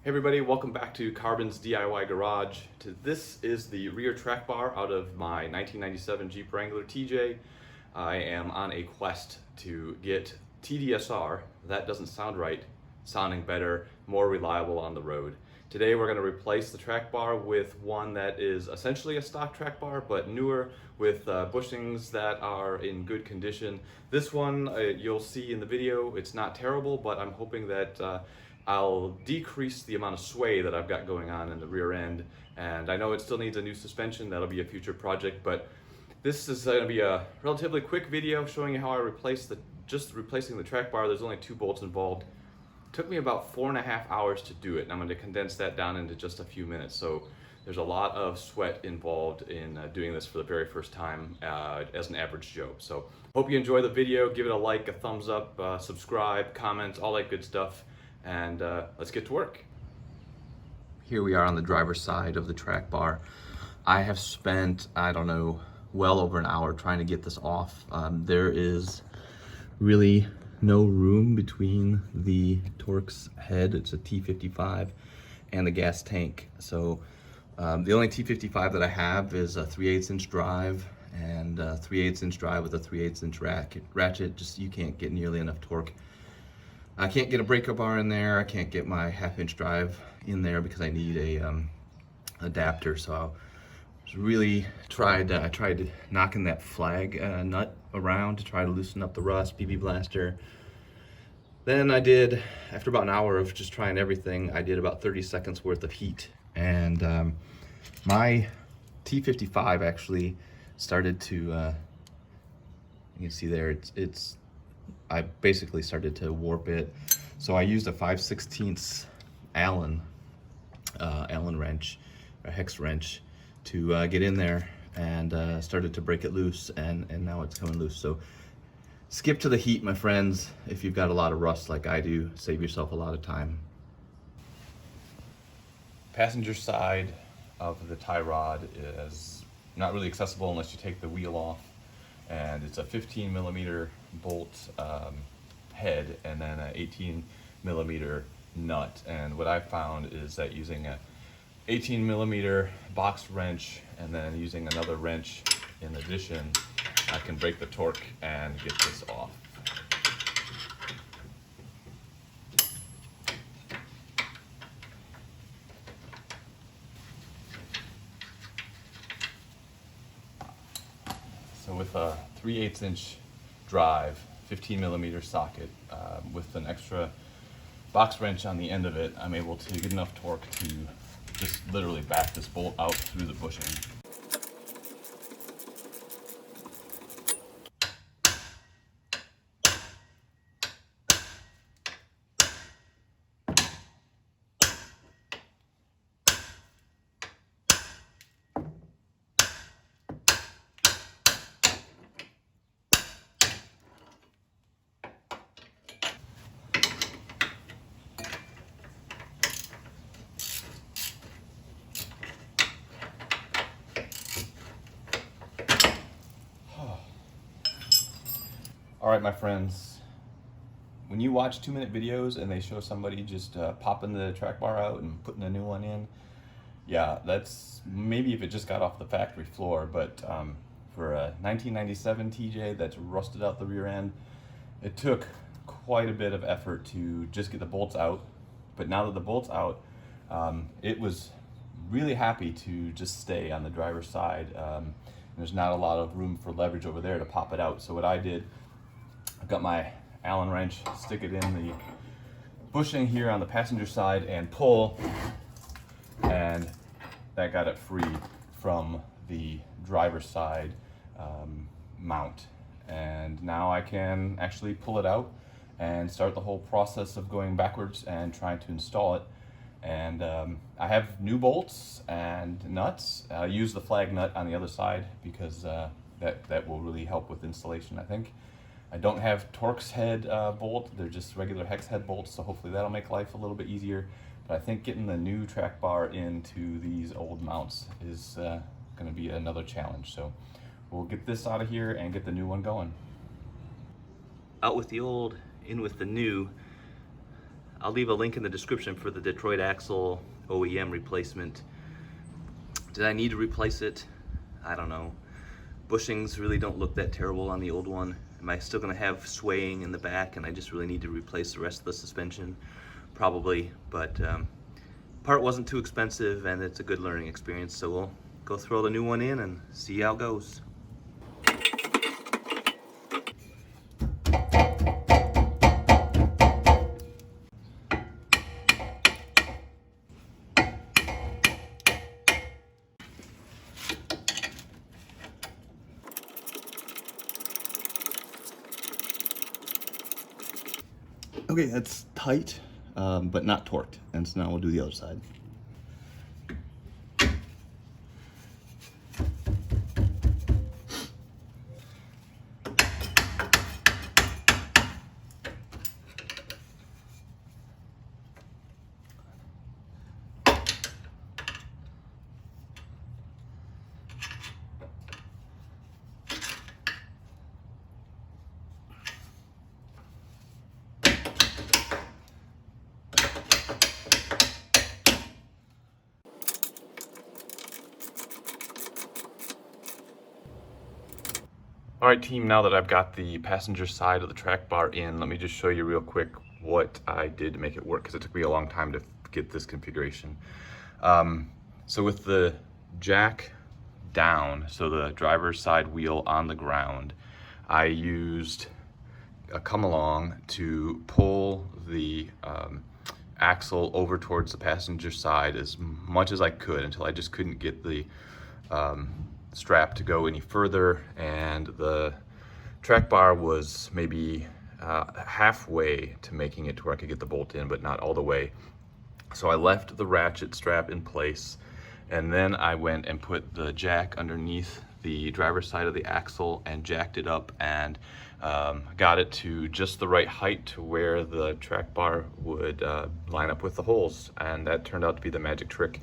Hey everybody, welcome back to Carbon's DIY Garage. This is the rear track bar out of my 1997 Jeep Wrangler TJ. I am on a quest to get TDSR, that doesn't sound right, sounding better, more reliable on the road. Today we're going to replace the track bar with one that is essentially a stock track bar, but newer, with bushings that are in good condition. This one, you'll see in the video, it's not terrible, but I'm hoping that I'll decrease the amount of sway that I've got going on in the rear end. And I know it still needs a new suspension, that'll be a future project, but this is going to be a relatively quick video showing you how I replacing the track bar. There's only 2 bolts involved. Took me about 4.5 hours to do it, and I'm going to condense that down into just a few minutes. So there's a lot of sweat involved in doing this for the very first time as an average Joe. So hope you enjoy the video. Give it a like, a thumbs up, subscribe, comment, all that good stuff, and let's get to work. Here we are on the driver's side of the track bar. I have spent, I don't know, well over an hour trying to get this off. There is really no room between the Torx head, it's a T55, and the gas tank. So the only T55 that I have is a 3/8 inch drive and a 3/8 inch drive with a 3/8 inch ratchet. Just, you can't get nearly enough torque. I can't get a breaker bar in there. I can't get my 1/2 inch drive in there because I need a adapter. So I really tried knocking that flag nut around to try to loosen up the rust, BB blaster. Then I did, after about an hour of just trying everything, I did about 30 seconds worth of heat. And my T55 actually started to, you can see there, I basically started to warp it. So I used a 5/16 Allen wrench, a hex wrench, to get in there, and started to break it loose, and now it's coming loose. So skip to the heat, my friends, if you've got a lot of rust like I do. Save yourself a lot of time. Passenger side of the tie rod is not really accessible unless you take the wheel off, and it's a 15mm bolt head and then an 18mm nut. And what I found is that using a 18mm box wrench and then using another wrench in addition, I can break the torque and get this off. So with a 3/8 inch drive, 15mm socket, with an extra box wrench on the end of it, I'm able to get enough torque to just literally back this bolt out through the bushing. All right, my friends, when you watch 2-minute videos and they show somebody just popping the track bar out and putting a new one in, yeah, that's maybe if it just got off the factory floor, but for a 1997 TJ that's rusted out the rear end, it took quite a bit of effort to just get the bolts out. But now that the bolt's out, it was really happy to just stay on the driver's side. There's not a lot of room for leverage over there to pop it out. So what I did, I've got my Allen wrench, stick it in the bushing here on the passenger side and pull, and that got it free from the driver's side mount. And now I can actually pull it out and start the whole process of going backwards and trying to install it. And I have new bolts and nuts. I'll use the flag nut on the other side because that will really help with installation, I think. I don't have Torx head bolt, they're just regular hex head bolts, so hopefully that'll make life a little bit easier. But I think getting the new track bar into these old mounts is going to be another challenge. So we'll get this out of here and get the new one going. Out with the old, in with the new. I'll leave a link in the description for the Detroit axle OEM replacement. Did I need to replace it? I don't know. Bushings really don't look that terrible on the old one. Am I still gonna have swaying in the back and I just really need to replace the rest of the suspension? Probably, but part wasn't too expensive and it's a good learning experience, so we'll go throw the new one in and see how it goes. Okay, that's tight, but not torqued. And so now we'll do the other side. All right, team, now that I've got the passenger side of the track bar in, let me just show you real quick what I did to make it work, because it took me a long time to get this configuration. So with the jack down, so the driver's side wheel on the ground, I used a come along to pull the axle over towards the passenger side as much as I could until I just couldn't get the strap to go any further, and the track bar was maybe halfway to making it to where I could get the bolt in, but not all the way. So I left the ratchet strap in place, and then I went and put the jack underneath the driver's side of the axle and jacked it up and got it to just the right height to where the track bar would line up with the holes, and that turned out to be the magic trick.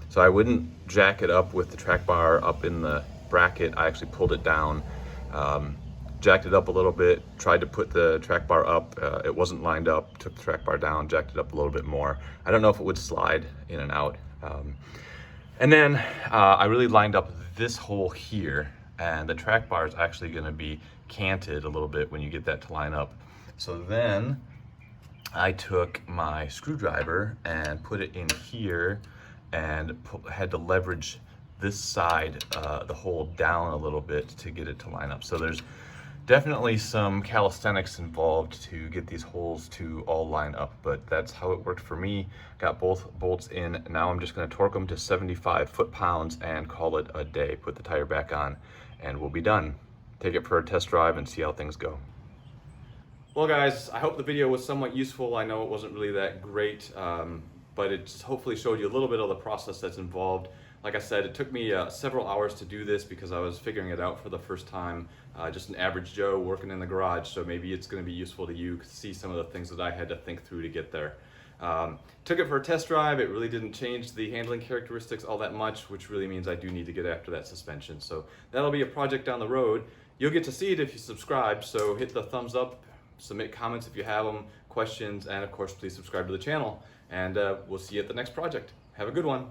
So I wouldn't jack it up with the track bar up in the bracket. I actually pulled it down, jacked it up a little bit, tried to put the track bar up. It wasn't lined up, took the track bar down, jacked it up a little bit more. I don't know if it would slide in and out. And then I really lined up this hole here, and the track bar is actually going to be canted a little bit when you get that to line up. So then I took my screwdriver and put it in here and had to leverage this side, the hole down a little bit to get it to line up. So there's definitely some calisthenics involved to get these holes to all line up, but that's how it worked for me. Got both bolts in. Now I'm just going to torque them to 75 foot-pounds and call it a day. Put the tire back on and we'll be done. Take it for a test drive and see how things go. Well guys, I hope the video was somewhat useful. I know it wasn't really that great, but it just hopefully showed you a little bit of the process that's involved. Like I said, it took me several hours to do this because I was figuring it out for the first time. Just an average Joe working in the garage, so maybe it's going to be useful to you to see some of the things that I had to think through to get there. Took it for a test drive. It really didn't change the handling characteristics all that much, which really means I do need to get after that suspension. So that'll be a project down the road. You'll get to see it if you subscribe, so hit the thumbs up, submit comments if you have them, questions, and of course please subscribe to the channel. And we'll see you at the next project. Have a good one.